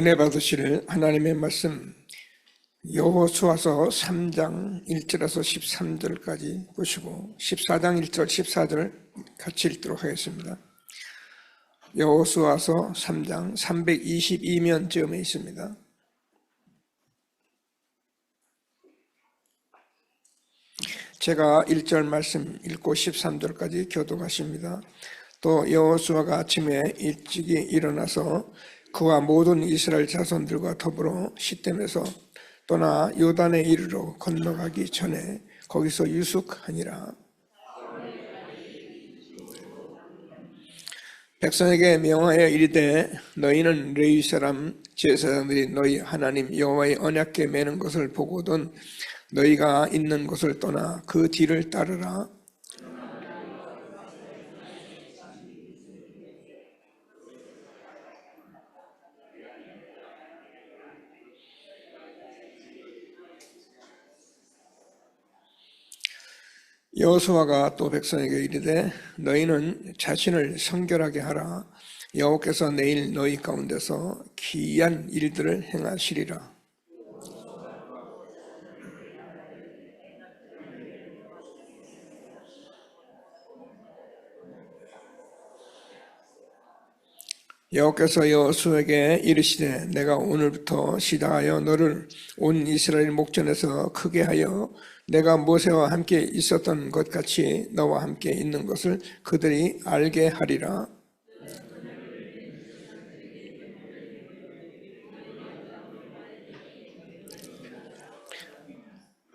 은혜 받으실 하나님의 말씀 여호수아서 3장 1절에서 13절까지 보시고 14장 1절 14절 같이 읽도록 하겠습니다. 여호수아서 3장 322면쯤에 있습니다. 제가 1절 말씀 읽고 13절까지 교독하십니다. 또 여호수아가 아침에 일찍이 일어나서 그와 모든 이스라엘 자손들과 더불어 시댐에서 떠나 요단에 이르러 건너가기 전에 거기서 유숙하니라. 백성에게 명하여 이르되 너희는 레위 사람 제사장들이 너희 하나님 여호와의 언약궤 매는 것을 보고든 너희가 있는 곳을 떠나 그 뒤를 따르라. 여호수아가 또 백성에게 이르되 너희는 자신을 성결하게 하라. 여호와께서 내일 너희 가운데서 기이한 일들을 행하시리라. 여호와께서 여호수아에게 이르시되 내가 오늘부터 시작하여 너를 온 이스라엘 목전에서 크게 하여 내가 모세와 함께 있었던 것 같이 너와 함께 있는 것을 그들이 알게 하리라.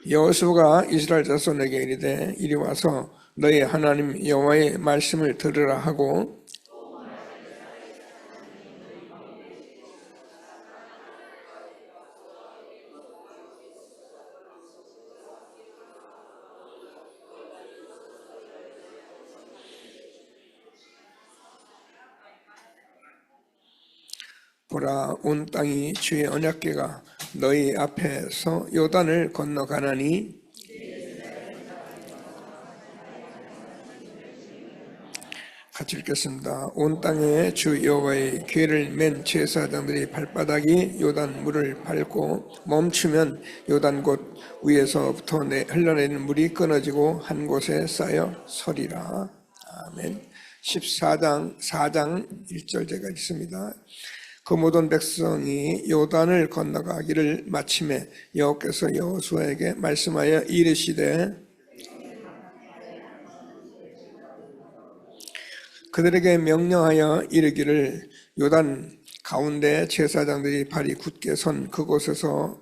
여호수아가 이스라엘 자손에게 이르되 이리 와서 너희 하나님 여호와의 말씀을 들으라 하고 보라 온 땅이 주의 언약궤가 너희 앞에서 요단을 건너가나니 같이 읽겠습니다. 온 땅에 주 여호와의 궤를 맨 제사장들이 발바닥이 요단 물을 밟고 멈추면 요단 곳 위에서부터 흘러내리는 물이 끊어지고 한 곳에 쌓여 서리라. 아멘. 14장 4장 1절제가 있습니다. 그 모든 백성이 요단을 건너가기를 마침에 여호와께서 여호수아에게 말씀하여 이르시되 그들에게 명령하여 이르기를 요단 가운데 제사장들이 발이 굳게 선 그곳에서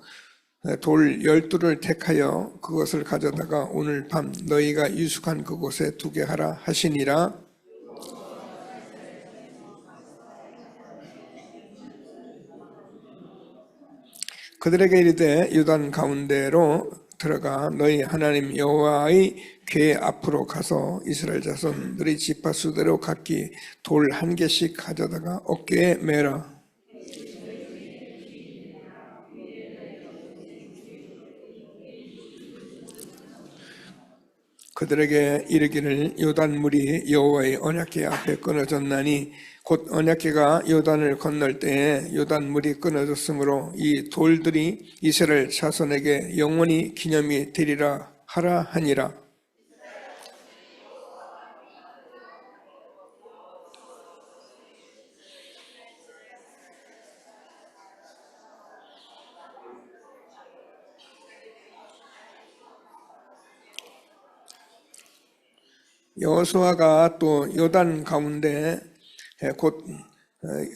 돌 12를 택하여 그것을 가져다가 오늘 밤 너희가 유숙한 그곳에 두게 하라 하시니라. 그들에게 이르되 요단 가운데로 들어가 너희 하나님 여호와의 궤 앞으로 가서 이스라엘 자손들의 지파수대로 각기 돌 한 개씩 가져다가 어깨에 매라. 그들에게 이르기를 요단 물이 여호와의 언약궤 앞에 끊어졌나니 곧 언약궤가 요단을 건널 때에 요단 물이 끊어졌으므로 이 돌들이 이스라엘 자손에게 영원히 기념이 되리라 하라 하니라. 여호수아가 또 요단 가운데 곧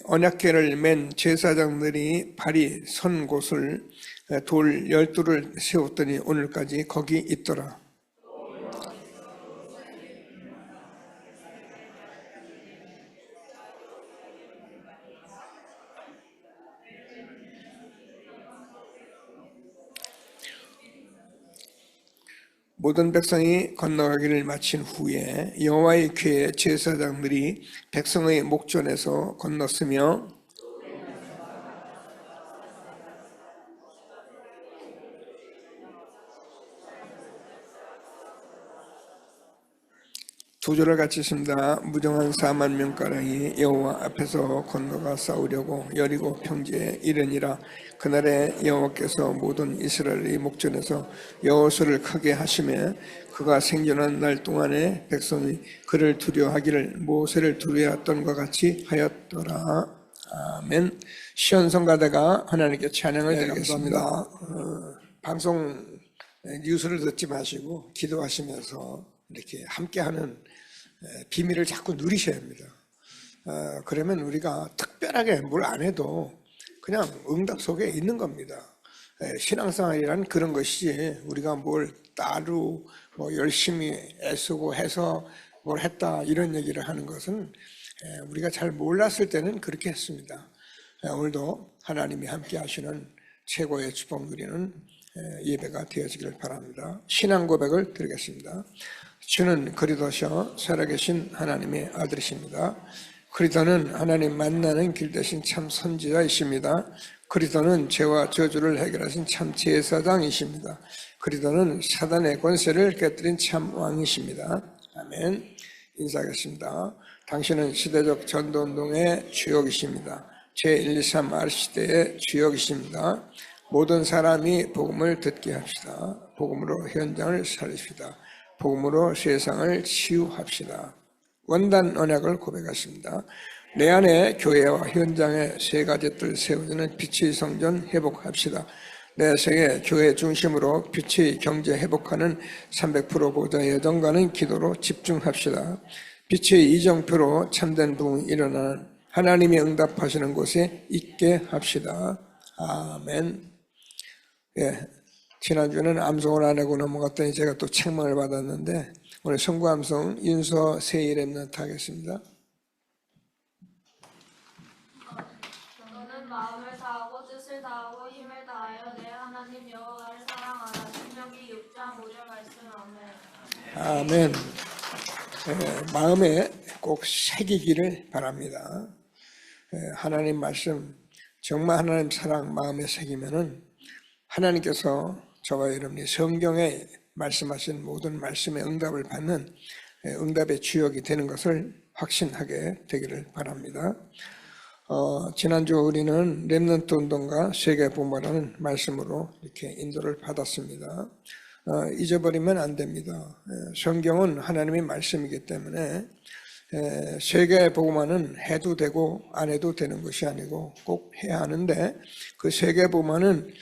언약궤를 맨 제사장들이 발이 선 곳을 돌 12를 세웠더니 오늘까지 거기 있더라. 모든 백성이 건너가기를 마친 후에 여호와의 궤 제사장들이 백성의 목전에서 건넜으며 두 조를 같이 씁니다. 무정한 4만 명가량이 여호와 앞에서 건너가 싸우려고 여리고 평지에 이르니라. 그날에 여호와께서 모든 이스라엘의 목전에서 여호수아를 크게 하시며 그가 생존한 날 동안에 백성이 그를 두려워하기를 모세를 두려워했던 것 같이 하였더라. 아멘. 시온성가대가 하나님께 찬양을 드리겠습니다. 방송 뉴스를 듣지 마시고 기도하시면서 이렇게 함께하는 비밀을 자꾸 누리셔야 합니다. 그러면 우리가 특별하게 뭘 안 해도 그냥 응답 속에 있는 겁니다. 신앙생활이란 그런 것이지 우리가 뭘 따로 열심히 애쓰고 해서 뭘 했다 이런 얘기를 하는 것은 우리가 잘 몰랐을 때는 그렇게 했습니다. 오늘도 하나님이 함께 하시는 최고의 축복 누리는 예배가 되어지기를 바랍니다. 신앙 고백을 드리겠습니다. 주는 그리스도셔 살아계신 하나님의 아들이십니다. 그리스도는 하나님 만나는 길 대신 참 선지자이십니다. 그리스도는 죄와 저주를 해결하신 참 제사장이십니다. 그리스도는 사단의 권세를 깨뜨린 참 왕이십니다. 아멘. 인사하겠습니다. 당신은 시대적 전도운동의 주역이십니다. 제123 R시대의 주역이십니다. 모든 사람이 복음을 듣게 합시다. 복음으로 현장을 살립시다. 복음으로 세상을 치유합시다. 원단 언약을 고백하십니다. 내 안에 교회와 현장에 세 가지 뜰 세워지는 빛의 성전 회복합시다. 내 생에 교회 중심으로 빛의 경제 회복하는 300% 보좌 여정가는 기도로 집중합시다. 빛의 이정표로 참된 부흥이 일어나는 하나님이 응답하시는 곳에 있게 합시다. 아멘. 예, 지난주에는 암송을 안 하고 넘어갔더니 제가 또 책망을 받았는데 오늘 성구 암송 윤서 세일랩넌트 하겠습니다. 너는 마음을 다하고 뜻을 다하고 힘을 다하여 내 하나님 여호와를 사랑하라. 신명기 6장 5절 말씀. 아멘. 마음에 꼭 새기기를 바랍니다. 하나님 말씀 정말 하나님 사랑 마음에 새기면은 하나님께서 저와 여러분이 성경에 말씀하신 모든 말씀의 응답을 받는 응답의 주역이 되는 것을 확신하게 되기를 바랍니다. 지난주 우리는 렘넌트 운동과 세계 부모라는 말씀으로 이렇게 인도를 받았습니다. 잊어버리면 안 됩니다. 성경은 하나님의 말씀이기 때문에 세계 복음화는 해도 되고 안 해도 되는 것이 아니고 꼭 해야 하는데 그 세계 복음화는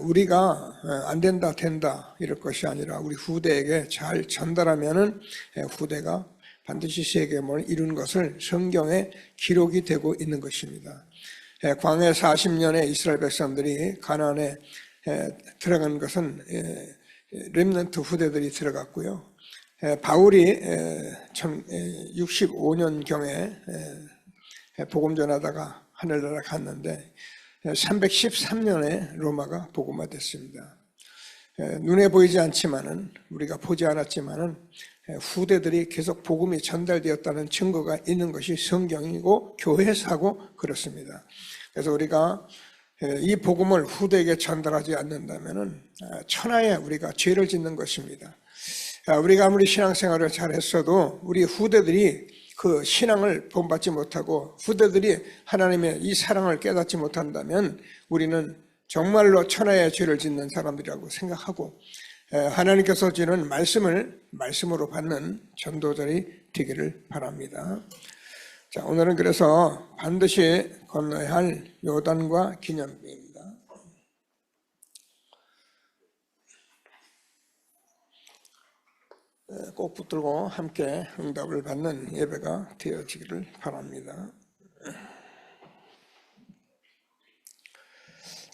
우리가 안 된다 된다 이럴 것이 아니라 우리 후대에게 잘 전달하면은 후대가 반드시 세계복음을 이룬 것을 성경에 기록이 되고 있는 것입니다. 광해 40년에 이스라엘 백성들이 가나안에 들어간 것은 렘넌트 후대들이 들어갔고요. 바울이 65년경에 복음 전하다가 하늘나라 갔는데 313년에 로마가 복음화됐습니다. 눈에 보이지 않지만은 우리가 보지 않았지만은 후대들이 계속 복음이 전달되었다는 증거가 있는 것이 성경이고 교회사고 그렇습니다. 그래서 우리가 이 복음을 후대에게 전달하지 않는다면은 천하에 우리가 죄를 짓는 것입니다. 우리가 아무리 신앙생활을 잘했어도 우리 후대들이 그 신앙을 본받지 못하고 후대들이 하나님의 이 사랑을 깨닫지 못한다면 우리는 정말로 천하의 죄를 짓는 사람들이라고 생각하고 하나님께서 주는 말씀을 말씀으로 받는 전도자들이 되기를 바랍니다. 자, 오늘은 그래서 반드시 건너야 할 요단과 기념비입니다. 꼭 붙들고 함께 응답을 받는 예배가 되어지기를 바랍니다.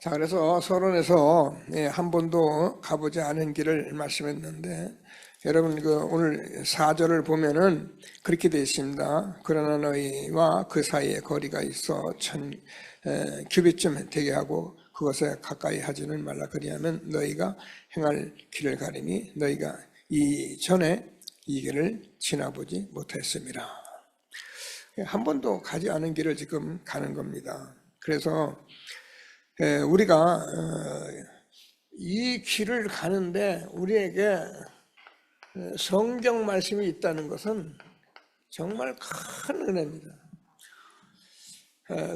자, 그래서 서론에서 한 번도 가보지 않은 길을 말씀했는데 여러분 오늘 4절을 보면은 그렇게 되어 있습니다. 그러나 너희와 그 사이에 거리가 있어 1000 규빗쯤 되게 하고 그것에 가까이 하지는 말라. 그리하면 너희가 행할 길을 가리니 너희가 이전에 이 길을 지나보지 못했습니다. 한 번도 가지 않은 길을 지금 가는 겁니다. 그래서 우리가 이 길을 가는데 우리에게 성경 말씀이 있다는 것은 정말 큰 은혜입니다.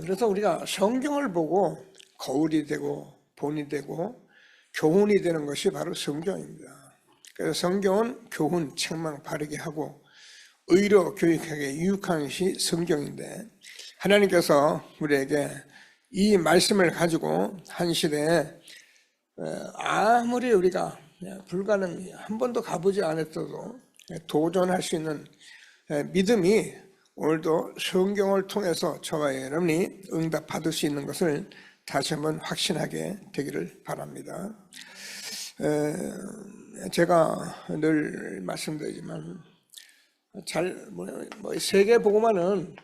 그래서 우리가 성경을 보고 거울이 되고 본이 되고 교훈이 되는 것이 바로 성경입니다. 그래서 성경은 교훈, 책망 바르게 하고 의로 교육하게 유익한 것이 성경인데, 하나님께서 우리에게 이 말씀을 가지고 한 시대에 아무리 우리가 불가능, 한 번도 가보지 않았어도 도전할 수 있는 믿음이 오늘도 성경을 통해서 저와 여러분이 응답받을 수 있는 것을 다시 한번 확신하게 되기를 바랍니다. 제가 늘 말씀드리지만 세계복음화는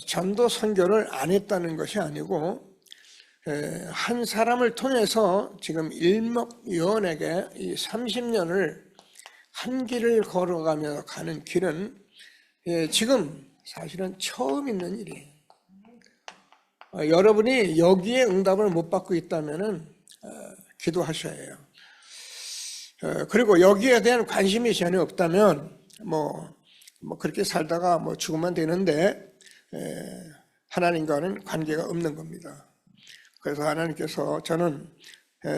전도 선교를 안 했다는 것이 아니고 한 사람을 통해서 지금 일목요원에게 이 30년을 한 길을 걸어가며 가는 길은 지금 사실은 처음 있는 일이에요. 여러분이 여기에 응답을 못 받고 있다면 기도하셔야 해요. 그리고 여기에 대한 관심이 전혀 없다면 뭐 그렇게 살다가 죽으면 되는데 하나님과는 관계가 없는 겁니다. 그래서 하나님께서 저는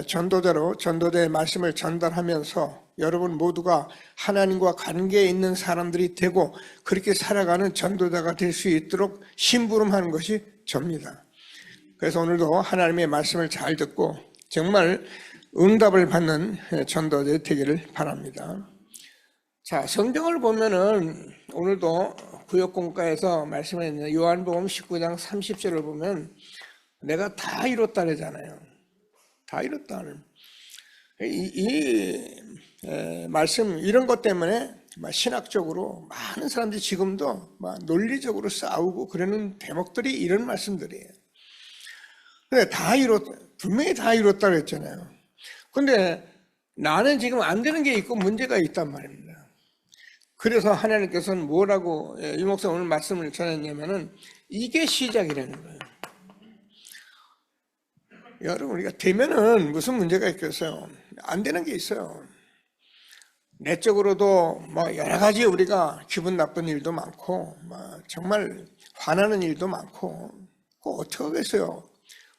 전도자로 전도자의 말씀을 전달하면서 여러분 모두가 하나님과 관계에 있는 사람들이 되고 그렇게 살아가는 전도자가 될 수 있도록 심부름하는 것이 접니다. 그래서 오늘도 하나님의 말씀을 잘 듣고 정말 응답을 받는 전도자 되기를 바랍니다. 자, 성경을 보면은 오늘도 구역공과에서 말씀했는 요한복음 19장 30절을 보면 내가 다 이뤘다 그러잖아요. 다 이뤘다는 이 말씀, 이런 것 때문에 신학적으로 많은 사람들이 지금도 논리적으로 싸우고 그러는 대목들이 이런 말씀들이에요. 근데 분명히 다 이뤘다 그랬잖아요. 근데 나는 지금 안 되는 게 있고 문제가 있단 말입니다. 그래서 하나님께서는 뭐라고 유 목사 오늘 말씀을 전했냐면은 이게 시작이라는 거예요. 여러분, 우리가 되면은 무슨 문제가 있겠어요? 안 되는 게 있어요. 내적으로도 여러 가지 우리가 기분 나쁜 일도 많고 정말 화나는 일도 많고 그거 어떻게 하겠어요?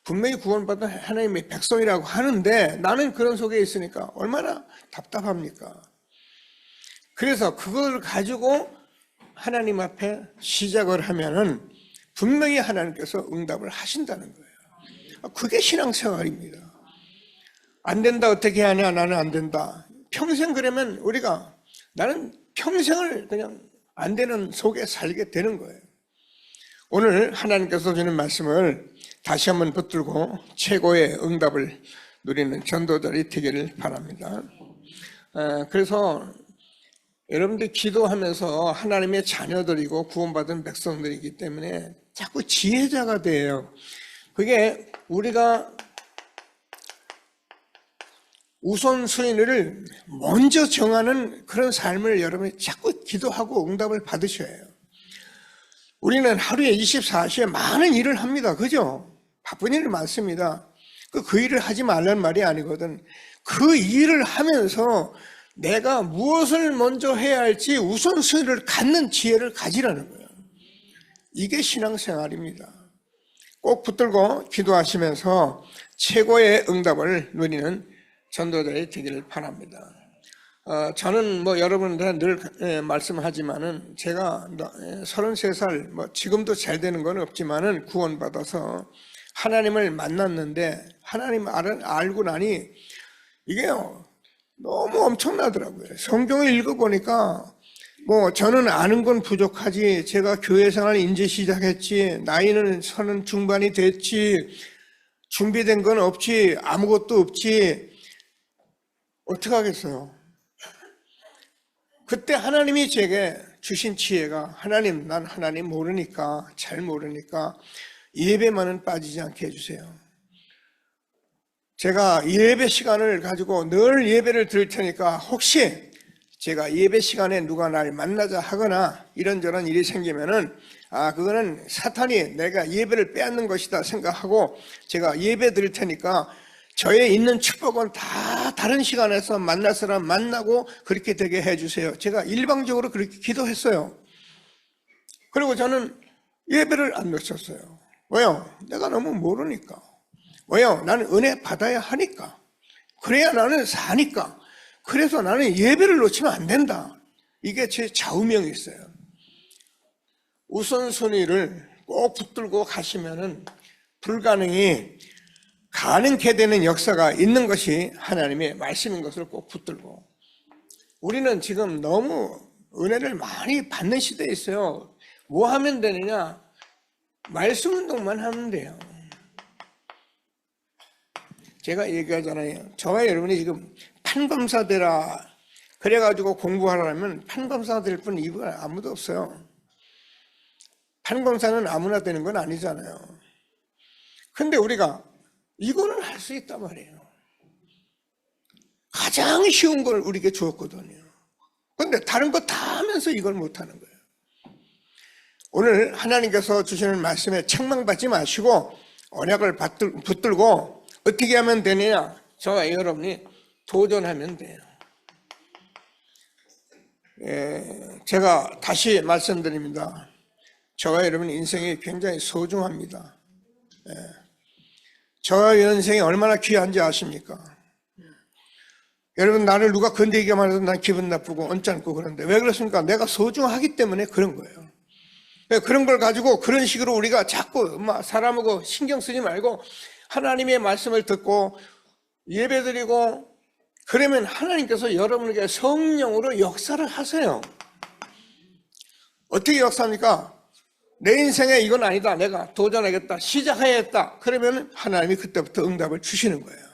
분명히 구원받은 하나님의 백성이라고 하는데 나는 그런 속에 있으니까 얼마나 답답합니까? 그래서 그걸 가지고 하나님 앞에 시작을 하면은 분명히 하나님께서 응답을 하신다는 거예요. 그게 신앙생활입니다. 안 된다, 어떻게 하냐, 나는 안 된다. 평생 그러면 나는 평생을 그냥 안 되는 속에 살게 되는 거예요. 오늘 하나님께서 주는 말씀을 다시 한번 붙들고 최고의 응답을 누리는 전도자들이 되기를 바랍니다. 그래서 여러분들 기도하면서 하나님의 자녀들이고 구원받은 백성들이기 때문에 자꾸 지혜자가 돼요. 그게 우리가 우선순위를 먼저 정하는 그런 삶을 여러분이 자꾸 기도하고 응답을 받으셔야 해요. 우리는 하루에 24시에 많은 일을 합니다. 그죠? 바쁜 일이 많습니다. 그 일을 하지 말라는 말이 아니거든. 그 일을 하면서 내가 무엇을 먼저 해야 할지 우선순위를 갖는 지혜를 가지라는 거예요. 이게 신앙생활입니다. 꼭 붙들고 기도하시면서 최고의 응답을 누리는 전도자들이 되기를 바랍니다. 저는 여러분한테 늘 말씀하지만은 제가 33살, 지금도 잘 되는 건 없지만은 구원받아서 하나님을 만났는데 하나님 알고 나니 이게 너무 엄청나더라고요. 성경을 읽어보니까 저는 아는 건 부족하지, 제가 교회 생활 이제 시작했지, 나이는 30 중반이 됐지, 준비된 건 없지, 아무것도 없지, 어떻게 하겠어요? 그때 하나님이 제게 주신 지혜가, 하나님, 난 하나님 모르니까, 잘 모르니까 예배만은 빠지지 않게 해주세요. 제가 예배 시간을 가지고 늘 예배를 드릴 테니까 혹시 제가 예배 시간에 누가 날 만나자 하거나 이런저런 일이 생기면은 그거는 사탄이 내가 예배를 빼앗는 것이다 생각하고 제가 예배 드릴 테니까 저의 있는 축복은 다 다른 시간에서 만날 사람 만나고 그렇게 되게 해주세요. 제가 일방적으로 그렇게 기도했어요. 그리고 저는 예배를 안 놓쳤어요. 왜요? 내가 너무 모르니까. 왜요? 나는 은혜 받아야 하니까. 그래야 나는 사니까. 그래서 나는 예배를 놓치면 안 된다. 이게 제 좌우명이 있어요. 우선순위를 꼭 붙들고 가시면은 불가능이 가능케 되는 역사가 있는 것이 하나님의 말씀인 것을 꼭 붙들고, 우리는 지금 너무 은혜를 많이 받는 시대에 있어요. 뭐 하면 되느냐? 말씀 운동만 하면 돼요. 제가 얘기하잖아요. 저와 여러분이 지금 판검사 되라 그래가지고 공부하라면 판검사 될 분 이분 아무도 없어요. 판검사는 아무나 되는 건 아니잖아요. 근데 우리가 이거는 할 수 있단 말이에요. 가장 쉬운 걸 우리에게 주었거든요. 근데 다른 거 다 하면서 이걸 못하는 거예요. 오늘 하나님께서 주시는 말씀에 책망받지 마시고 언약을 붙들고 어떻게 하면 되느냐? 저와 여러분이 도전하면 돼요. 제가 다시 말씀드립니다. 저와 여러분 인생이 굉장히 소중합니다. 저와 여러분 인생이 얼마나 귀한지 아십니까? 여러분, 나를 누가 건드리기만 해도 난 기분 나쁘고 언짢고 그런데 왜 그렇습니까? 내가 소중하기 때문에 그런 거예요. 그런 걸 가지고 그런 식으로 우리가 자꾸 사람하고 신경 쓰지 말고 하나님의 말씀을 듣고 예배드리고 그러면 하나님께서 여러분에게 성령으로 역사를 하세요. 어떻게 역사합니까? 내 인생에 이건 아니다. 내가 도전하겠다. 시작해야겠다. 그러면 하나님이 그때부터 응답을 주시는 거예요.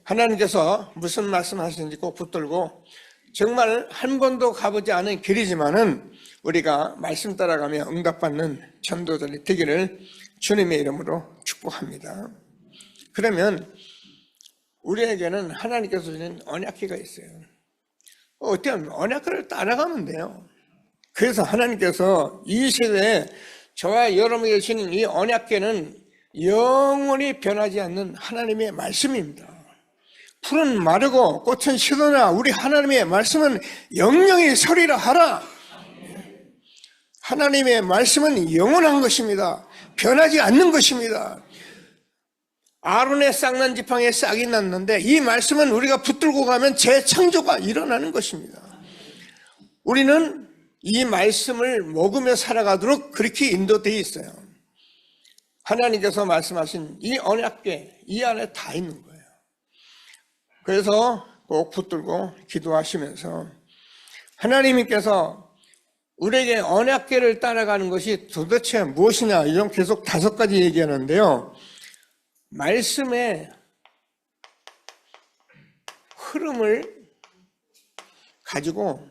하나님께서 무슨 말씀하시는지 꼭 붙들고, 정말 한 번도 가보지 않은 길이지만은 우리가 말씀 따라가며 응답받는 전도자들이 되기를 주님의 이름으로 축복합니다. 그러면 우리에게는 하나님께서 주신 언약궤가 있어요. 어떻게 하면 언약궤를 따라가면 돼요. 그래서 하나님께서 이 시대에 저와 여러분에게 주시는 이 언약궤는 영원히 변하지 않는 하나님의 말씀입니다. 풀은 마르고 꽃은 시드나 우리 하나님의 말씀은 영영이 서리라 하라. 하나님의 말씀은 영원한 것입니다. 변하지 않는 것입니다. 아론의 싹난 지팡이에 싹이 났는데 이 말씀은 우리가 붙들고 가면 재창조가 일어나는 것입니다. 우리는 이 말씀을 먹으며 살아가도록 그렇게 인도되어 있어요. 하나님께서 말씀하신 이 언약궤 이 안에 다 있는 거예요. 그래서 꼭 붙들고 기도하시면서 하나님께서 우리에게 언약궤를 따라가는 것이 도대체 무엇이냐, 이런 계속 5가지 얘기하는데요. 말씀의 흐름을 가지고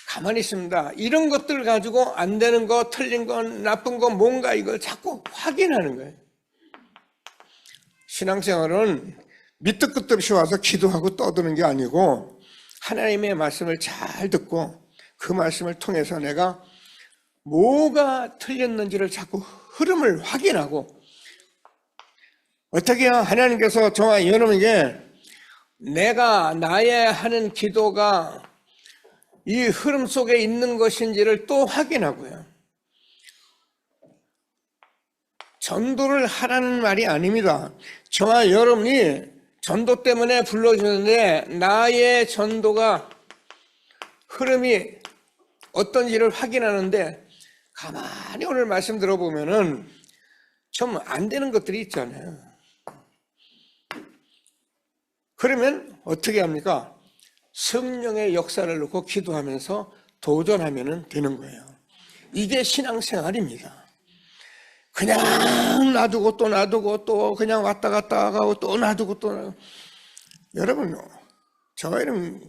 가만히 있습니다. 이런 것들 가지고 안 되는 거, 틀린 건, 나쁜 건 뭔가 이걸 자꾸 확인하는 거예요. 신앙생활은 밑도 끝도 없이 와서 기도하고 떠드는 게 아니고 하나님의 말씀을 잘 듣고 그 말씀을 통해서 내가 뭐가 틀렸는지를 자꾸 흐름을 확인하고, 어떻게 해야 하나님께서 저와 여러분에게 내가 나의 하는 기도가 이 흐름 속에 있는 것인지를 또 확인하고요. 전도를 하라는 말이 아닙니다. 저와 여러분이 전도 때문에 불러주는데 나의 전도가 흐름이 어떤지를 확인하는데 가만히 오늘 말씀 들어보면은 좀 안 되는 것들이 있잖아요. 그러면 어떻게 합니까? 성령의 역사를 놓고 기도하면서 도전하면 되는 거예요. 이게 신앙생활입니다. 그냥 놔두고 또 놔두고 또 그냥 왔다 갔다 하고 또 놔두고 또. 여러분, 저와 여러분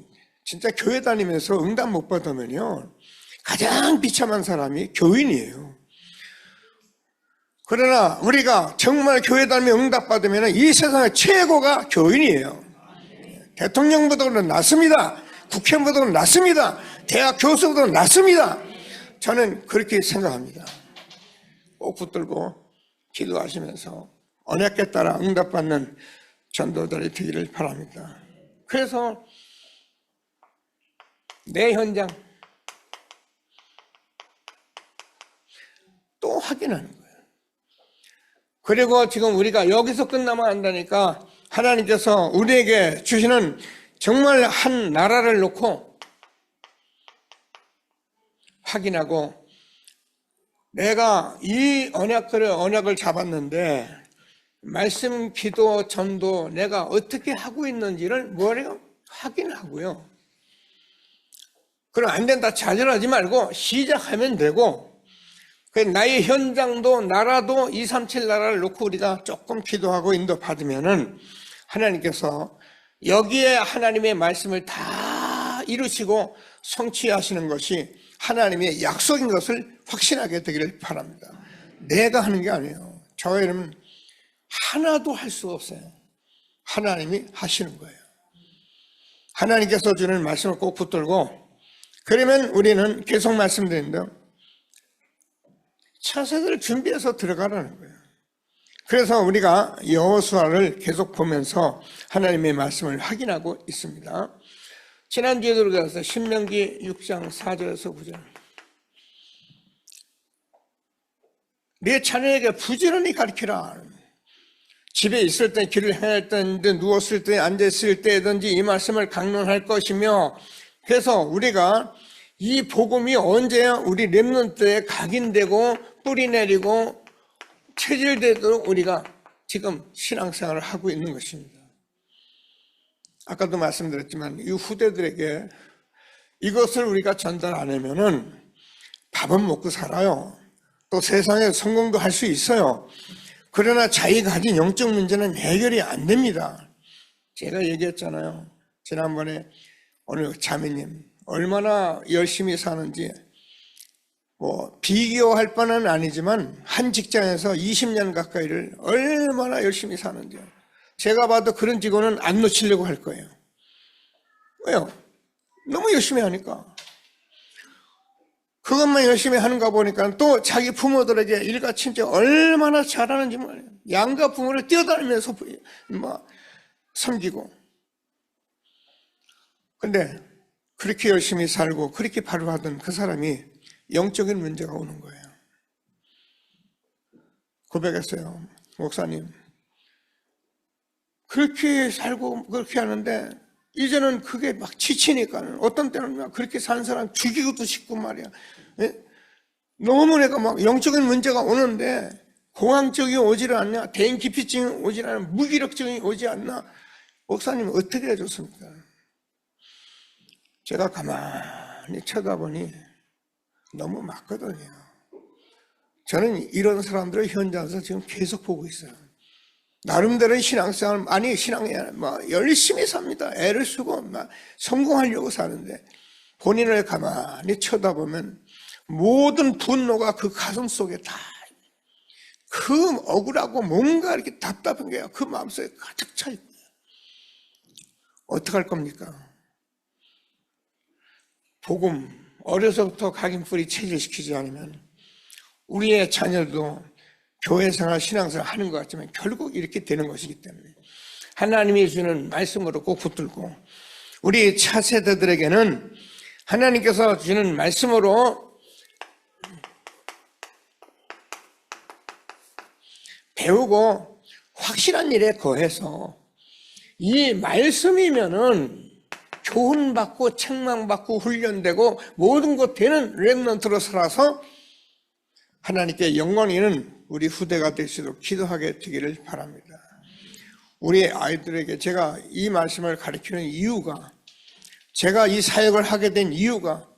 진짜 교회 다니면서 응답 못 받으면요 가장 비참한 사람이 교인이에요. 그러나 우리가 정말 교회 다니며 응답 받으면 이 세상의 최고가 교인이에요. 대통령보다는 낫습니다. 국회의원보다는 낫습니다. 대학 교수보다는 낫습니다. 저는 그렇게 생각합니다. 꼭 붙들고 기도하시면서 언약에 따라 응답받는 전도들이 되기를 바랍니다. 그래서 내 현장 또 확인하는 거예요. 그리고 지금 우리가 여기서 끝나면 안 되니까 하나님께서 우리에게 주시는 정말 한 나라를 놓고 확인하고, 내가 이 언약을 잡았는데 말씀, 기도, 전도 내가 어떻게 하고 있는지를 뭐래요? 확인하고요. 그럼 안 된다 좌절하지 말고 시작하면 되고, 나의 현장도 나라도 237 나라를 놓고 우리가 조금 기도하고 인도받으면은 하나님께서 여기에 하나님의 말씀을 다 이루시고 성취하시는 것이 하나님의 약속인 것을 확신하게 되기를 바랍니다. 내가 하는 게 아니에요. 저와 여러분 하나도 할 수 없어요. 하나님이 하시는 거예요. 하나님께서 주는 말씀을 꼭 붙들고, 그러면 우리는 계속 말씀드린다, 차세대를 준비해서 들어가라는 거예요. 그래서 우리가 여호수아를 계속 보면서 하나님의 말씀을 확인하고 있습니다. 지난주에 들어가서 신명기 6장 4절에서 9절. 네 자녀에게 부지런히 가르치라. 집에 있을 때, 길을 행할 때든지 누웠을 때, 앉았을 때든지 이 말씀을 강론할 것이며, 그래서 우리가 이 복음이 언제야 우리 렘넌트에 각인되고 뿌리 내리고 체질되도록 우리가 지금 신앙생활을 하고 있는 것입니다. 아까도 말씀드렸지만 이 후대들에게 이것을 우리가 전달 안 하면은 밥은 먹고 살아요. 또 세상에 성공도 할 수 있어요. 그러나 자기가 가진 영적 문제는 해결이 안 됩니다. 제가 얘기했잖아요. 지난번에 오늘 자매님 얼마나 열심히 사는지, 비교할 바는 아니지만 한 직장에서 20년 가까이를 얼마나 열심히 사는지요. 제가 봐도 그런 직원은 안 놓치려고 할 거예요. 왜요? 너무 열심히 하니까. 그것만 열심히 하는가 보니까 또 자기 부모들에게 일가 친척 얼마나 잘하는지 말이에요. 양가 부모를 뛰어다니면서 섬기고. 근데 그렇게 열심히 살고 그렇게 바로하던 그 사람이 영적인 문제가 오는 거예요. 고백했어요. 목사님, 그렇게 살고 그렇게 하는데 이제는 그게 막 지치니까 어떤 때는 막 그렇게 사는 사람 죽이고도 싶고 말이야. 너무 내가 막 영적인 문제가 오는데 공황증이 오지를 않냐, 대인기피증이 오지 않냐, 무기력증이 오지 않나. 목사님 어떻게 해줬습니까? 제가 가만히 쳐다보니 너무 맞거든요. 저는 이런 사람들을 현장에서 지금 계속 보고 있어요. 나름대로 신앙생활, 열심히 삽니다. 애를 쓰고 성공하려고 사는데 본인을 가만히 쳐다보면 모든 분노가 그 가슴 속에 다, 그 억울하고 뭔가 이렇게 답답한 게 그 마음속에 가득 차 있고요. 어떡할 겁니까? 복음, 어려서부터 각인뿌리 체질시키지 않으면 우리의 자녀도 교회생활, 신앙생활 하는 것 같지만 결국 이렇게 되는 것이기 때문에 하나님이 주는 말씀으로 꼭 붙들고, 우리 차세대들에게는 하나님께서 주는 말씀으로 배우고 확실한 일에 거해서 이 말씀이면은 교훈받고 책망받고 훈련되고 모든 것 되는 렘넌트로 살아서 하나님께 영광 있는 우리 후대가 될 수 있도록 기도하게 되기를 바랍니다. 우리 아이들에게 제가 이 말씀을 가르치는 이유가, 제가 이 사역을 하게 된 이유가,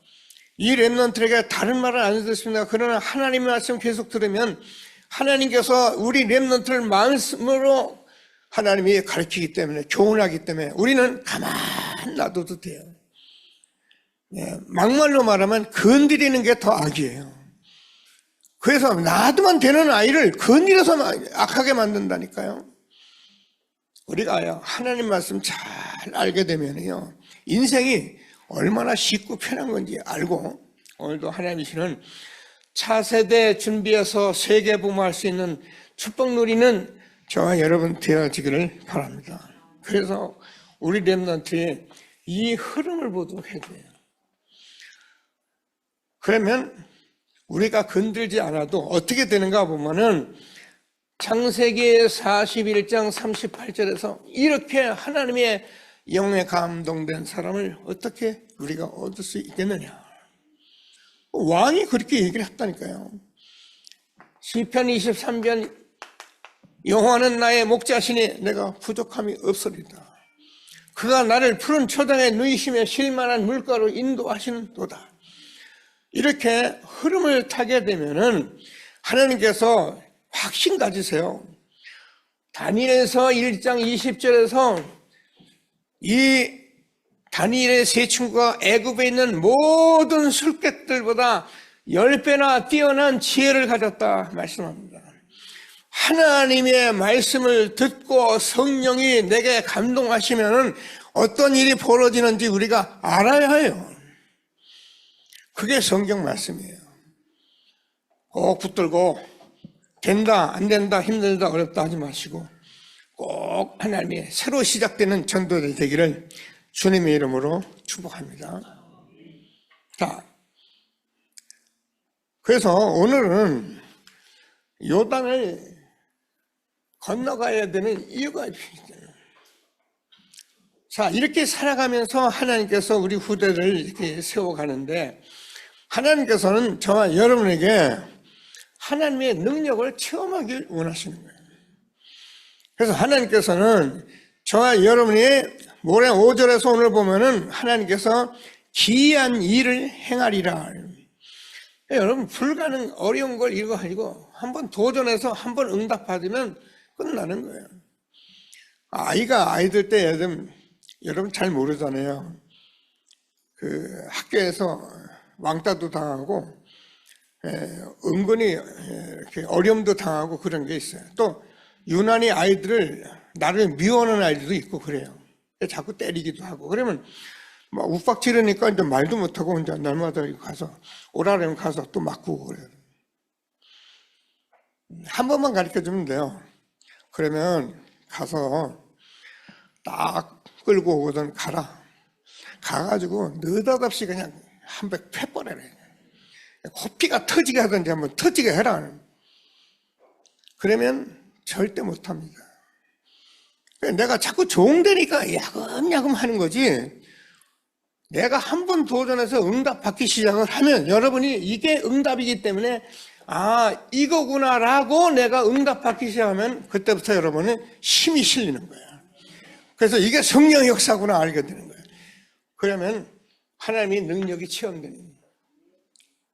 이 렘넌트에게 다른 말을 안 듣습니다. 그러나 하나님의 말씀 계속 들으면 하나님께서 우리 렘넌트를 말씀으로 하나님이 가르치기 때문에, 교훈하기 때문에 우리는 가만 놔둬도 돼요. 막말로 말하면 건드리는 게 더 악이에요. 그래서 놔두면 되는 아이를 건드려서 악하게 만든다니까요. 우리가 하나님 말씀 잘 알게 되면요, 인생이 얼마나 쉽고 편한 건지 알고 오늘도 하나님이 주시는 차세대 준비해서 세계 부모할 수 있는 축복 누리는 저와 여러분 되어지기를 바랍니다. 그래서 우리 렘넌트의 이 흐름을 보도록 해야 돼요. 그러면 우리가 건들지 않아도 어떻게 되는가 보면은 창세기 41장 38절에서 이렇게 하나님의 영에 감동된 사람을 어떻게 우리가 얻을 수 있겠느냐. 왕이 그렇게 얘기를 했다니까요. 시편 23편 여호와는 나의 목자시니 내가 부족함이 없으리다. 그가 나를 푸른 초장에 누이시며 쉴만한 물가로 인도하시는도다. 이렇게 흐름을 타게 되면은 하나님께서 확신 가지세요. 다니엘서 1장 20절에서 이 다니엘의 세 친구가 애굽에 있는 모든 술객들보다 10배나 뛰어난 지혜를 가졌다 말씀합니다. 하나님의 말씀을 듣고 성령이 내게 감동하시면 어떤 일이 벌어지는지 우리가 알아야 해요. 그게 성경 말씀이에요. 꼭 붙들고 된다 안 된다 힘들다 어렵다 하지 마시고 꼭 하나님의 새로 시작되는 전도들 되기를 주님의 이름으로 축복합니다. 자, 그래서 오늘은 요단을 건너가야 되는 이유가 있어요. 자, 이렇게 살아가면서 하나님께서 우리 후대를 이렇게 세워가는데 하나님께서는 저와 여러분에게 하나님의 능력을 체험하길 원하시는 거예요. 그래서 하나님께서는 저와 여러분이 모레 5절에서 오늘 보면은 하나님께서 기이한 일을 행하리라. 여러분 불가능 어려운 걸 이거 가지고 한번 도전해서 한번 응답받으면 끝나는 거예요. 아이들 때 여러분 잘 모르잖아요. 그 학교에서 왕따도 당하고 은근히 이렇게 어려움도 당하고 그런 게 있어요. 또 유난히 아이들을 나를 미워하는 아이들도 있고 그래요. 자꾸 때리기도 하고 그러면 막 욱박 지르니까 이제 말도 못하고 혼자 날마다 가서 오라 그러면 가서 또 맞고 그래요. 한 번만 가르쳐주면 돼요. 그러면 가서 딱 끌고 오거든 가라. 가가지고 느닷없이 그냥 한 백 패버려라. 코피가 터지게 하든지 한번 터지게 해라. 그러면 절대 못합니다. 내가 자꾸 조응되니까 야금야금 하는 거지. 내가 한 번 도전해서 응답 받기 시작을 하면 여러분이 이게 응답이기 때문에 이거구나라고 내가 응답 받기 시작하면 그때부터 여러분은 힘이 실리는 거예요. 그래서 이게 성령의 역사구나 알게 되는 거예요. 그러면 하나님의 능력이 체험되는 거예요.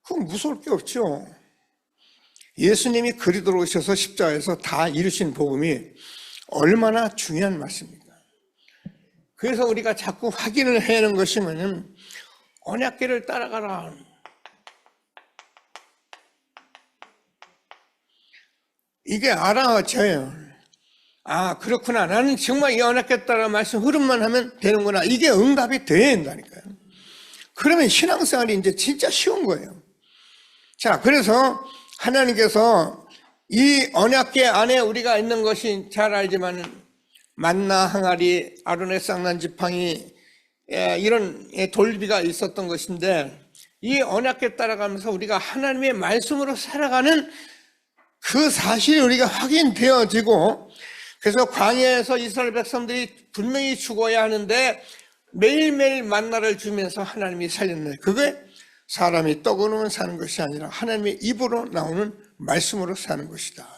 그건 무서울 게 없죠. 예수님이 그리스도로 오셔서 십자가에서 다 이루신 복음이 얼마나 중요한 말씀입니까? 그래서 우리가 자꾸 확인을 해야 하는 것이 뭐냐면 언약궤를 따라가라. 이게 알아져요. 그렇구나. 나는 정말 이 언약궤 따라 말씀 흐름만 하면 되는구나. 이게 응답이 돼야 된다니까요. 그러면 신앙생활이 이제 진짜 쉬운 거예요. 자, 그래서 하나님께서 이 언약궤 안에 우리가 있는 것이 잘 알지만 만나 항아리, 아론의 쌍난 지팡이 이런 돌비가 있었던 것인데 이 언약궤 따라가면서 우리가 하나님의 말씀으로 살아가는 그 사실이 우리가 확인되어지고 그래서 광야에서 이스라엘 백성들이 분명히 죽어야 하는데 매일매일 만나를 주면서 하나님이 살렸네. 그게 사람이 떡으로만 사는 것이 아니라 하나님의 입으로 나오는 말씀으로 사는 것이다.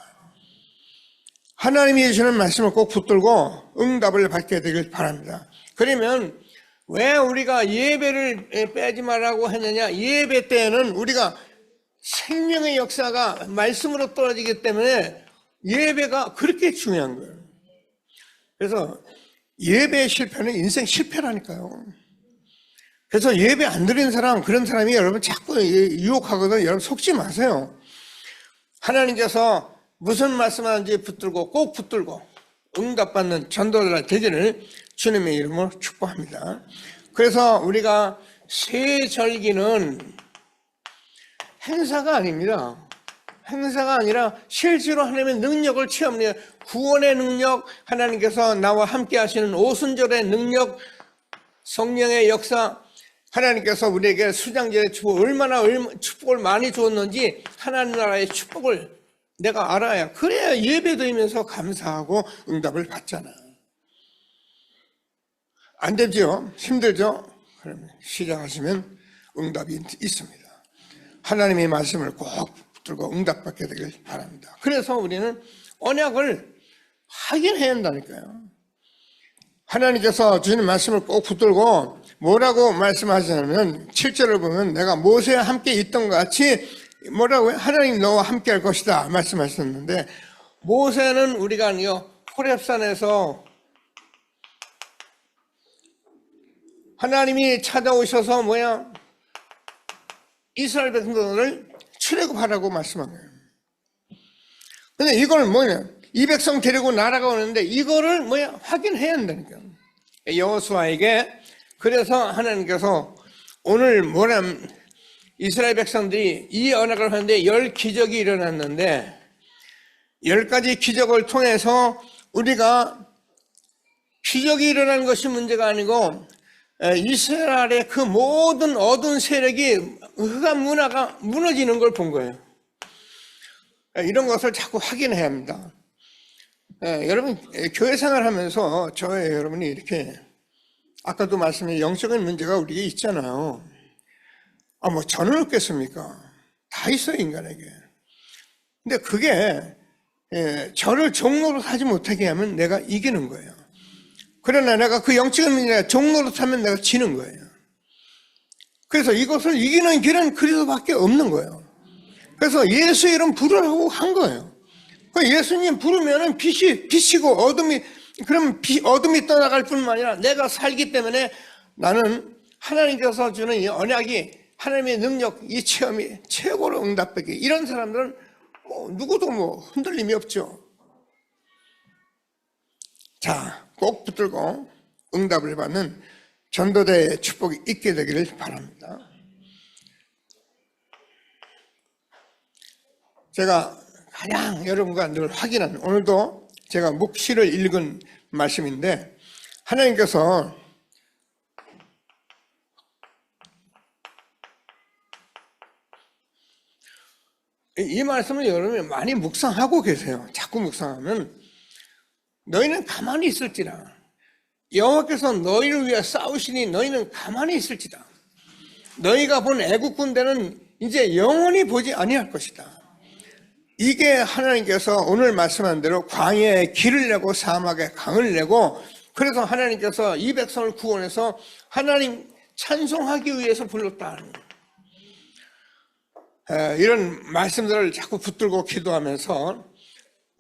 하나님이 주시는 말씀을 꼭 붙들고 응답을 받게 되길 바랍니다. 그러면 왜 우리가 예배를 빼지 말라고 했느냐? 예배 때에는 우리가 생명의 역사가 말씀으로 떨어지기 때문에 예배가 그렇게 중요한 거예요. 그래서 예배의 실패는 인생 실패라니까요. 그래서 예배 안 드리는 사람, 그런 사람이 여러분 자꾸 유혹하거든. 여러분 속지 마세요. 하나님께서 무슨 말씀하는지 붙들고 꼭 붙들고 응답받는 전도자 되기를 주님의 이름으로 축복합니다. 그래서 우리가 새 절기는 행사가 아닙니다. 행사가 아니라 실제로 하나님의 능력을 체험해요. 구원의 능력, 하나님께서 나와 함께 하시는 오순절의 능력, 성령의 역사, 하나님께서 우리에게 수장절의 축복, 얼마나 축복을 많이 주었는지 하나님 나라의 축복을 내가 알아야, 그래야 예배드리면서 감사하고 응답을 받잖아. 안 되죠? 힘들죠? 그러면 시작하시면 응답이 있습니다. 하나님의 말씀을 꼭 붙들고 응답받게 되길 바랍니다. 그래서 우리는 언약을 확인해야 한다니까요. 하나님께서 주시는 말씀을 꼭 붙들고 뭐라고 말씀하시냐면 7절을 보면 내가 모세와 함께 있던 것 같이 뭐라고요? 하나님 너와 함께 할 것이다 말씀하셨는데, 모세는 우리가요 호렙산에서 하나님이 찾아오셔서 이스라엘 백성들을 출애굽하라고 말씀한 거예요. 근데 이걸 이 백성 데리고 나라가 오는데 이거를 확인해야 한다니까. 여호수아에게 그래서 하나님께서 오늘 이스라엘 백성들이 이 언약을 하는데 10기적이 일어났는데 10가지 기적을 통해서 우리가 기적이 일어나는 것이 문제가 아니고 이스라엘의 그 모든 어두운 세력이 흑암 문화가 무너지는 걸 본 거예요. 이런 것을 자꾸 확인해야 합니다. 여러분 교회 생활하면서 여러분이 이렇게 아까도 말씀드린 영적인 문제가 우리에게 있잖아요. 저는 없겠습니까? 다 있어요, 인간에게. 근데 그게 저를 종로로 하지 못하게 하면 내가 이기는 거예요. 그러나 내가 그 영적인 문제가 종로로 타면 내가 지는 거예요. 그래서 이것을 이기는 길은 그리스도밖에 없는 거예요. 그래서 예수 이름 부르라고 한 거예요. 예수님 부르면은 빛이 비치고 어둠이 떠나갈 뿐만 아니라 내가 살기 때문에 나는 하나님께서 주는 이 언약이, 하나님의 능력, 이 체험이 최고로 응답되게, 이런 사람들은 누구도 흔들림이 없죠. 자, 꼭 붙들고 응답을 받는 전도대의 축복이 있게 되기를 바랍니다. 제가 가장 여러분과 늘 확인한, 오늘도 제가 묵시를 읽은 말씀인데, 하나님께서 이 말씀을 여러분이 많이 묵상하고 계세요. 자꾸 묵상하면 너희는 가만히 있을지라, 여호와께서 너희를 위해 싸우시니 너희는 가만히 있을지다. 너희가 본 애국 군대는 이제 영원히 보지 아니할 것이다. 이게 하나님께서 오늘 말씀한 대로 광야에 길을 내고 사막에 강을 내고, 그래서 하나님께서 이 백성을 구원해서 하나님 찬송하기 위해서 불렀다는 이런 말씀들을 자꾸 붙들고 기도하면서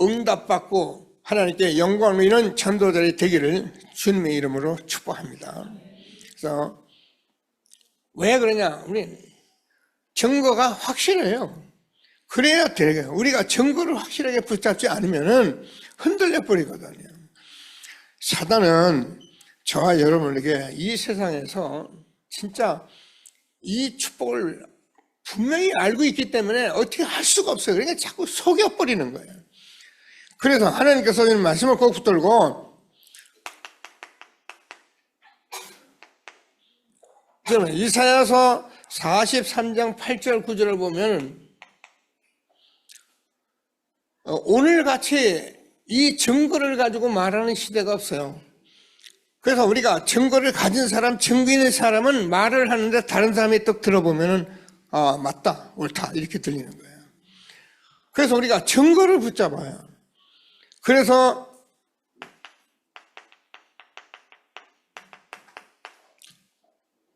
응답받고 하나님께 영광 누리는 전도자들이 되기를 주님의 이름으로 축복합니다. 그래서 왜 그러냐? 우리 증거가 확실해요. 그래야 되겠어요. 우리가 증거를 확실하게 붙잡지 않으면 흔들려 버리거든요. 사단은 저와 여러분에게 이 세상에서 진짜 이 축복을 분명히 알고 있기 때문에 어떻게 할 수가 없어요. 그러니까 자꾸 속여버리는 거예요. 그래서 하나님께서 이 말씀을 꼭 붙들고, 그러면 이사야서 43장 8절 9절을 보면 오늘같이 이 증거를 가지고 말하는 시대가 없어요. 그래서 우리가 증거를 가진 사람, 증거 있는 사람은 말을 하는데 다른 사람이 또 들어보면은 맞다, 옳다 이렇게 들리는 거예요. 그래서 우리가 증거를 붙잡아요. 그래서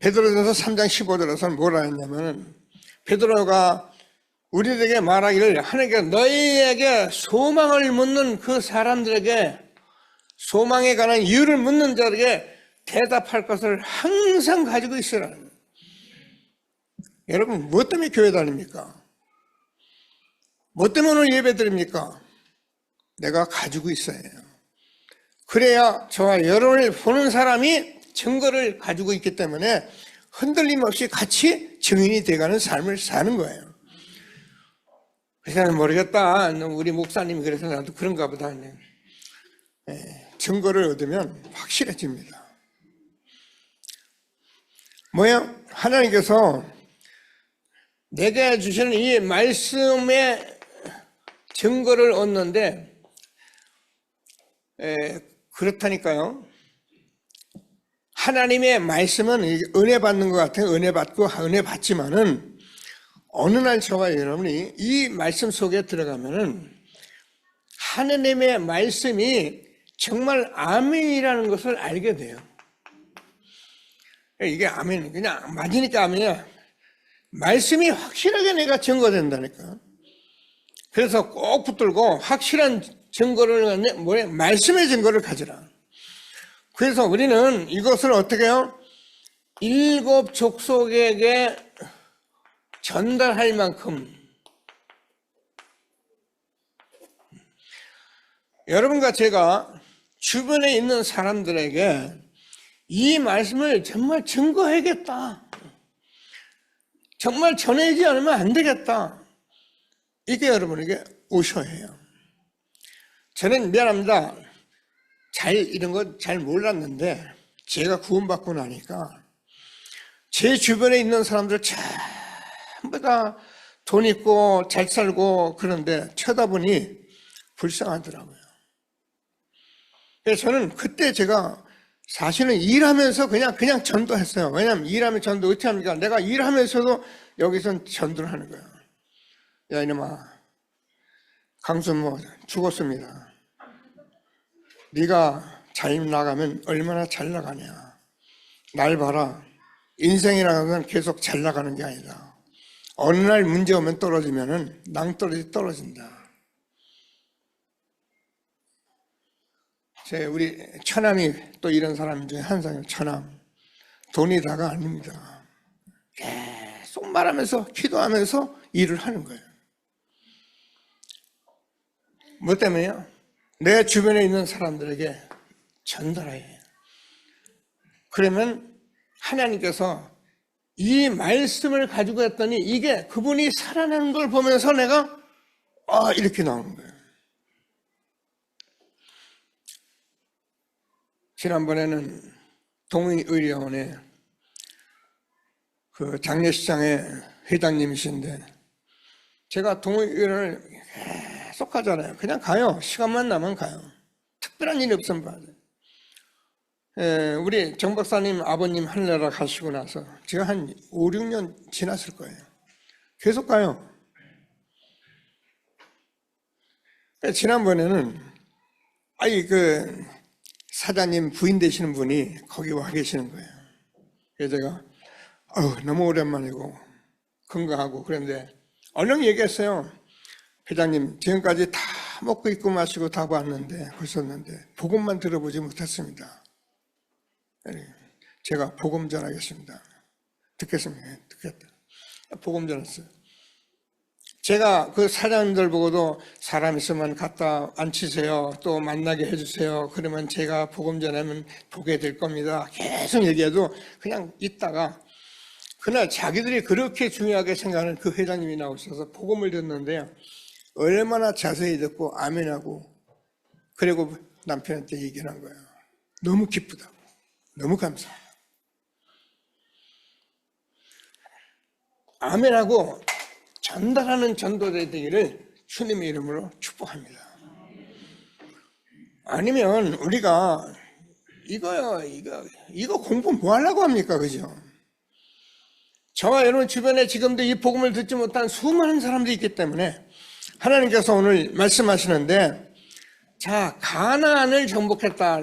베드로전서 3장 15절에서는 뭐라 했냐면, 베드로가 우리에게 말하기를, 하나님께서 너희에게 소망을 묻는 그 사람들에게, 소망에 관한 이유를 묻는 자에게 대답할 것을 항상 가지고 있으라는 거예요. 여러분, 무엇 때문에 교회 다닙니까? 무엇 때문에 오늘 예배 드립니까? 내가 가지고 있어야 해요. 그래야 저와 여러분을 보는 사람이 증거를 가지고 있기 때문에 흔들림 없이 같이 증인이 돼가는 삶을 사는 거예요. 그래서 모르겠다. 우리 목사님이 그래서 나도 그런가 보다. 증거를 얻으면 확실해집니다. 뭐야? 하나님께서 내게 주시는 이 말씀의 증거를 얻는데 그렇다니까요. 하나님의 말씀은 은혜 받는 것 같아요. 은혜 받고 은혜 받지만은 어느 날 저와 여러분이 이 말씀 속에 들어가면은 하나님의 말씀이 정말 아멘이라는 것을 알게 돼요. 이게 아멘, 그냥 맞으니까 아멘이야. 말씀이 확실하게 내가 증거된다니까. 그래서 꼭 붙들고 확실한 증거를, 말씀의 증거를 가지라. 그래서 우리는 이것을 어떻게 해요? 7 족속에게 전달할 만큼 여러분과 제가 주변에 있는 사람들에게 이 말씀을 정말 증거해야겠다. 정말 전해지지 않으면 안 되겠다. 이게 여러분에게 오셔야 해요. 저는 미안합니다. 이런 거 잘 몰랐는데 제가 구원받고 나니까 제 주변에 있는 사람들 전부 다 돈 있고 잘 살고 그런데 쳐다보니 불쌍하더라고요. 그래서 저는 그때 제가 사실은 일하면서 그냥 전도했어요. 왜냐하면 일하면 전도 어떻게 합니까? 내가 일하면서도 여기선 전도를 하는 거예요. 야 이놈아, 강순모 죽었습니다. 네가 잘 나가면 얼마나 잘 나가냐. 날 봐라. 인생이라는 건 계속 잘 나가는 게 아니다. 어느 날 문제 오면 떨어지면은 낭떠러지 떨어진다. 우리 처남이 또 이런 사람 중에 한 사람이에요. 처남. 돈이 다가 아닙니다. 계속 말하면서 기도하면서 일을 하는 거예요. 뭐 때문에요? 내 주변에 있는 사람들에게 전달해야 해요. 그러면 하나님께서 이 말씀을 가지고 했더니 이게 그분이 살아나는 걸 보면서 내가 이렇게 나오는 거예요. 지난번에는 동의의료원에 그 장례식장의 회장님이신데 제가 동의의료를 계속 가잖아요. 그냥 가요. 시간만 나면 가요. 특별한 일이 없으면 봐요. 우리 정 박사님 아버님 하늘나라 가시고 나서 제가 한 5, 6년 지났을 거예요. 계속 가요. 지난번에는 그 사장님 부인 되시는 분이 거기 와 계시는 거예요. 그래서 제가 너무 오랜만이고 건강하고 그런데 얼른 얘기했어요. 회장님 지금까지 다 먹고 입고 마시고 다 봤는데 보셨는데 복음만 들어보지 못했습니다. 제가 복음 전하겠습니다. 듣겠습니다. 듣겠다. 복음 전했어요. 제가 그 사장님들 보고도 사람 있으면 갖다 앉히세요. 또 만나게 해주세요. 그러면 제가 복음 전하면 보게 될 겁니다. 계속 얘기해도 그냥 있다가 그날 자기들이 그렇게 중요하게 생각하는 그 회장님이 나오셔서 복음을 듣는데요. 얼마나 자세히 듣고 아멘하고 그리고 남편한테 얘기를 한 거예요. 너무 기쁘다고. 너무 감사해요. 아멘하고 전달하는 전도자 되기를 주님의 이름으로 축복합니다. 아니면 우리가 이거 공부 뭐 하려고 합니까? 그죠? 저와 여러분 주변에 지금도 이 복음을 듣지 못한 수많은 사람들이 있기 때문에 하나님께서 오늘 말씀하시는데 자, 가나안을 정복했다.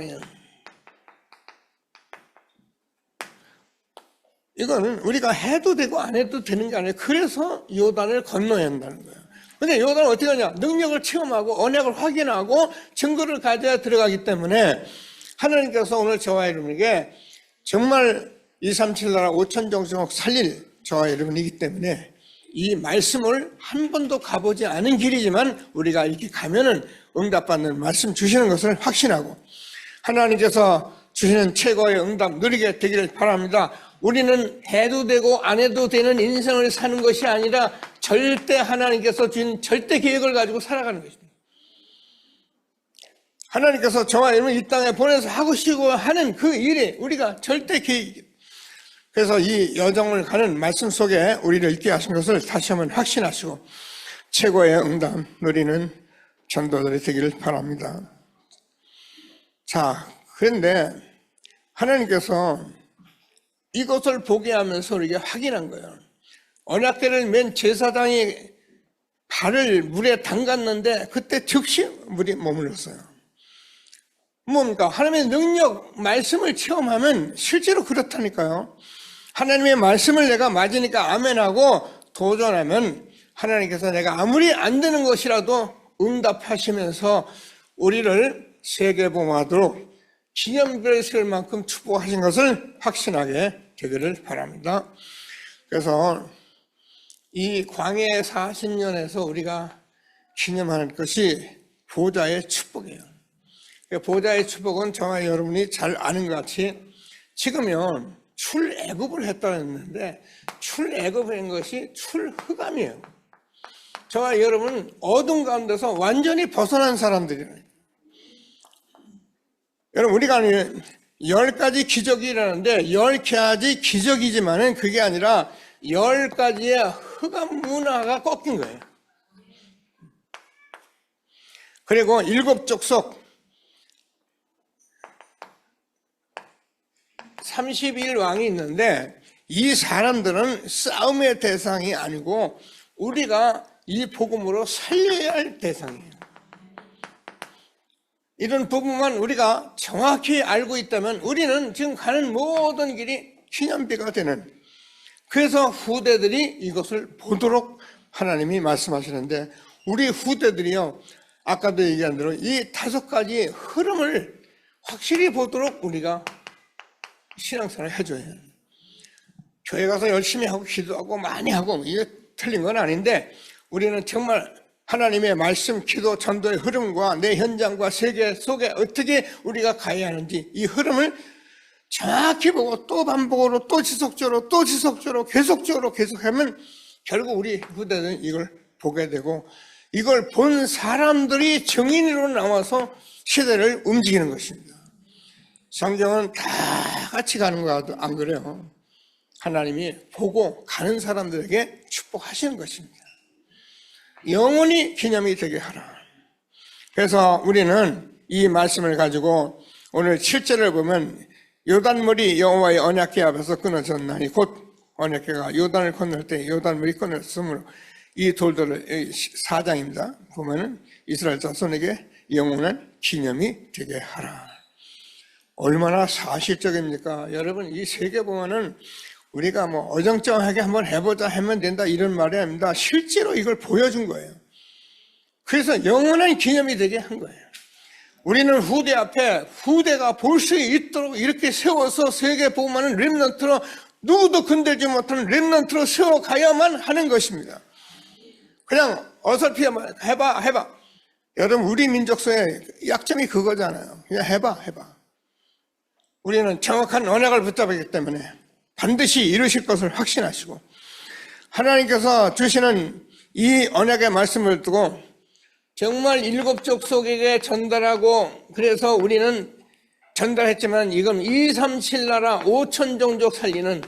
이건 우리가 해도 되고 안 해도 되는 게 아니에요. 그래서 요단을 건너야 한다는 거예요. 근데 요단은 어떻게 하냐? 능력을 체험하고 언약을 확인하고 증거를 가져야 들어가기 때문에 하나님께서 오늘 저와 여러분에게 정말 237 나라 5천 정성을 살릴 저와 여러분이기 때문에 이 말씀을 한 번도 가보지 않은 길이지만 우리가 이렇게 가면은 응답받는 말씀 주시는 것을 확신하고 하나님께서 주시는 최고의 응답 누리게 되기를 바랍니다. 우리는 해도 되고 안 해도 되는 인생을 사는 것이 아니라 절대 하나님께서 주신 절대 계획을 가지고 살아가는 것입니다. 하나님께서 저와 여러분 이 땅에 보내서 하고 싶고 하는 그 일이 우리가 절대 계획이에요. 그래서 이 여정을 가는 말씀 속에 우리를 있게 하신 것을 다시 한번 확신하시고 최고의 응답 누리는 전도들이 되기를 바랍니다. 자, 그런데 하나님께서 이것을 보게 하면서 우리에게 확인한 거예요. 언약궤를 맨 제사장이 발을 물에 담갔는데 그때 즉시 물이 머물렀어요. 뭡니까? 하나님의 능력, 말씀을 체험하면 실제로 그렇다니까요. 하나님의 말씀을 내가 맞으니까 아멘하고 도전하면 하나님께서 내가 아무리 안 되는 것이라도 응답하시면서 우리를 세계복음화하도록 기념비를 세울 만큼 축복하신 것을 확신하게 되기를 바랍니다. 그래서 이 광해 40년에서 우리가 기념하는 것이 보좌의 축복이에요. 보좌의 축복은 저와 여러분이 잘 아는 것 같이 지금은 출애굽을 했다는데 출애굽을 한 것이 출흑암이에요. 저와 여러분은 어둠 가운데서 완전히 벗어난 사람들이에요. 여러분 우리가 10가지 기적이 일어나는데 10가지 기적이지만은 그게 아니라 10가지의 흑암 문화가 꺾인 거예요. 그리고 7족속 32일 왕이 있는데 이 사람들은 싸움의 대상이 아니고 우리가 이 복음으로 살려야 할 대상이에요. 이런 부분만 우리가 정확히 알고 있다면 우리는 지금 가는 모든 길이 기념비가 되는, 그래서 후대들이 이것을 보도록 하나님이 말씀하시는데 우리 후대들이요, 아까도 얘기한 대로 이 5가지 흐름을 확실히 보도록 우리가 신앙생활을 해줘야 해요. 교회 가서 열심히 하고 기도하고 많이 하고 이게 틀린 건 아닌데 우리는 정말 하나님의 말씀, 기도, 전도의 흐름과 내 현장과 세계 속에 어떻게 우리가 가야 하는지 이 흐름을 정확히 보고 또 반복으로 또 지속적으로 또 지속적으로 계속적으로 계속하면 결국 우리 후대는 이걸 보게 되고 이걸 본 사람들이 증인으로 나와서 시대를 움직이는 것입니다. 성경은 다 같이 가는 거 안 그래요. 하나님이 보고 가는 사람들에게 축복하시는 것입니다. 영원히 기념이 되게 하라. 그래서 우리는 이 말씀을 가지고 오늘 7절을 보면 요단물이 여호와의 언약궤 앞에서 끊어졌나니 곧 언약궤가 요단을 건널 때 요단물이 끊어졌으므로 이 돌들을 4장입니다. 보면은 이스라엘 자손에게 영원한 기념이 되게 하라. 얼마나 사실적입니까? 여러분 이 세계 보면은 우리가 뭐 어정쩡하게 한번 해보자 하면 된다 이런 말이 아닙니다. 실제로 이걸 보여준 거예요. 그래서 영원한 기념이 되게 한 거예요. 우리는 후대 앞에 후대가 볼 수 있도록 이렇게 세워서 세계 복음하는 렘넌트로 누구도 건들지 못하는 렘넌트로 세워가야만 하는 것입니다. 그냥 어설피 해봐. 여러분 우리 민족소의 약점이 그거잖아요. 그냥 해봐. 우리는 정확한 언약을 붙잡았기 때문에 반드시 이루실 것을 확신하시고 하나님께서 주시는 이 언약의 말씀을 두고 정말 7족속에게 전달하고 그래서 우리는 전달했지만 이건 237 나라 5천 종족 살리는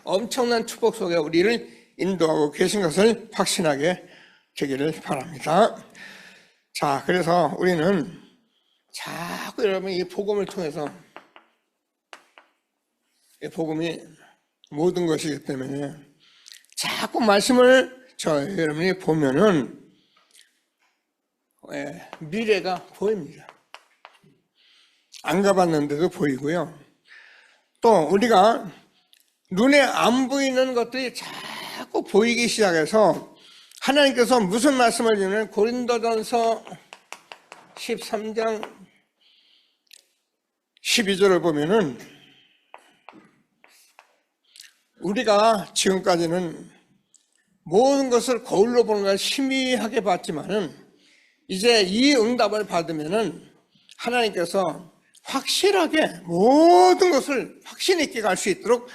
엄청난 축복 속에 우리를 인도하고 계신 것을 확신하게 되기를 바랍니다. 자, 그래서 우리는 자꾸 여러분 이 복음을 통해서 이 복음이 모든 것이기 때문에 자꾸 말씀을 여러분이 보면은 미래가 보입니다. 안 가봤는데도 보이고요. 또 우리가 눈에 안 보이는 것들이 자꾸 보이기 시작해서 하나님께서 무슨 말씀을 주냐면 고린도전서 13장 12절을 보면은 우리가 지금까지는 모든 것을 거울로 보는 걸 희미하게 봤지만은 이제 이 응답을 받으면은 하나님께서 확실하게 모든 것을 확신 있게 갈 수 있도록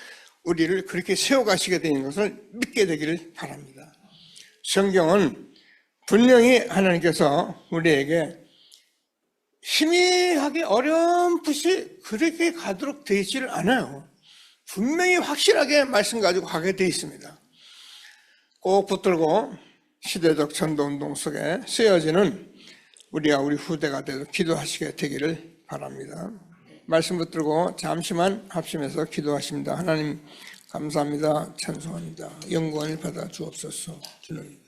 우리를 그렇게 세워가시게 되는 것을 믿게 되기를 바랍니다. 성경은 분명히 하나님께서 우리에게 희미하게 어렴풋이 그렇게 가도록 되어 있지를 않아요. 분명히 확실하게 말씀 가지고 가게 되어 있습니다. 꼭 붙들고 시대적 전도운동 속에 쓰여지는 우리와 우리 후대가 되어 기도하시게 되기를 바랍니다. 말씀 붙들고 잠시만 합심해서 기도하십니다. 하나님 감사합니다. 찬송합니다. 영광을 받아 주옵소서. 주님.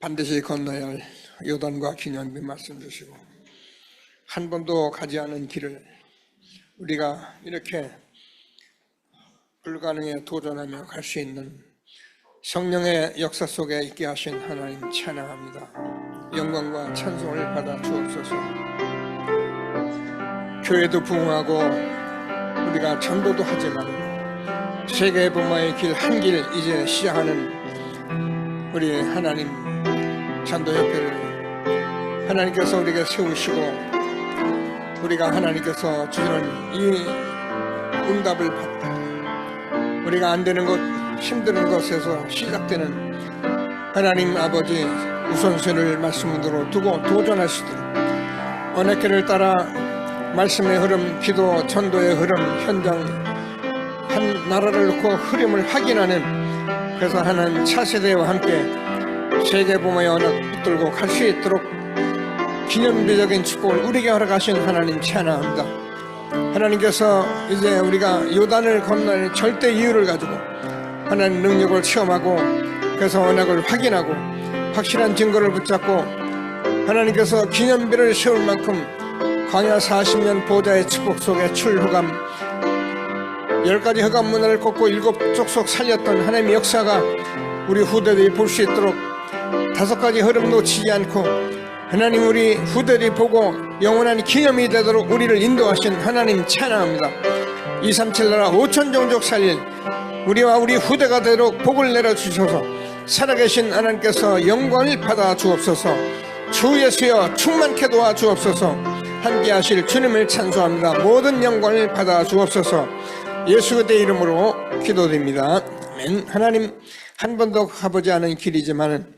반드시 건너야 할 요단과 기념비 말씀 주시고 한 번도 가지 않은 길을 우리가 이렇게 불가능에 도전하며 갈 수 있는 성령의 역사 속에 있게 하신 하나님 찬양합니다. 영광과 찬송을 받아 주옵소서. 교회도 부흥하고 우리가 전도도 하지만 세계 복음화의 길 한 길 이제 시작하는 우리 하나님 전도협회를 하나님께서 우리에게 세우시고 우리가 하나님께서 주시는 이 응답을 받고 우리가 안 되는 것, 힘드는 것에서 시작되는 하나님 아버지 우선순위를 말씀으로 두고 도전할 수 있도록 언약궤를 따라 말씀의 흐름, 기도, 전도의 흐름, 현장 한 나라를 놓고 흐름을 확인하는 그래서 하나님 차세대와 함께 세계복음의 언약 붙들고 갈 수 있도록 기념비적인 축복을 우리에게 허락하신 하나님 찬양합니다. 하나님께서 이제 우리가 요단을 건너는 절대 이유를 가지고 하나님 능력을 체험하고 그래서 언약을 확인하고 확실한 증거를 붙잡고 하나님께서 기념비를 세울 만큼 광야 40년 보좌의 축복 속에 출후감 10가지 흑암 문화를 걷고 7 족속 살렸던 하나님의 역사가 우리 후대들이 볼 수 있도록 5가지 흐름 놓치지 않고 하나님 우리 후대들이 보고 영원한 기념이 되도록 우리를 인도하신 하나님 찬양합니다. 237 나라 5천 종족 살릴 우리와 우리 후대가 되도록 복을 내려주셔서 살아계신 하나님께서 영광을 받아 주옵소서. 주 예수여 충만케 도와 주옵소서. 함께 하실 주님을 찬송합니다. 모든 영광을 받아 주옵소서. 예수 그리스도의 이름으로 기도드립니다. 아멘. 하나님 한 번도 가보지 않은 길이지만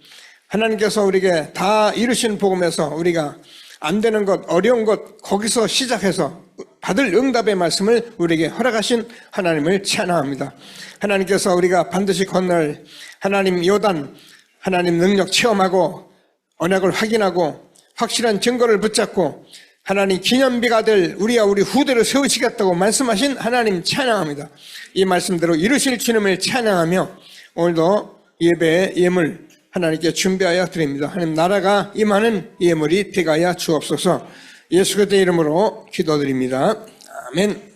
하나님께서 우리에게 다 이루신 복음에서 우리가 안 되는 것, 어려운 것 거기서 시작해서 받을 응답의 말씀을 우리에게 허락하신 하나님을 찬양합니다. 하나님께서 우리가 반드시 건널 하나님 요단, 하나님 능력 체험하고 언약을 확인하고 확실한 증거를 붙잡고 하나님 기념비가 될 우리와 우리 후대를 세우시겠다고 말씀하신 하나님 찬양합니다. 이 말씀대로 이루실 주님을 찬양하며 오늘도 예배의 예물 하나님께 준비하여 드립니다. 하나님 나라가 임하는 예물이 되가야 주옵소서. 예수 그리스도의 이름으로 기도드립니다. 아멘.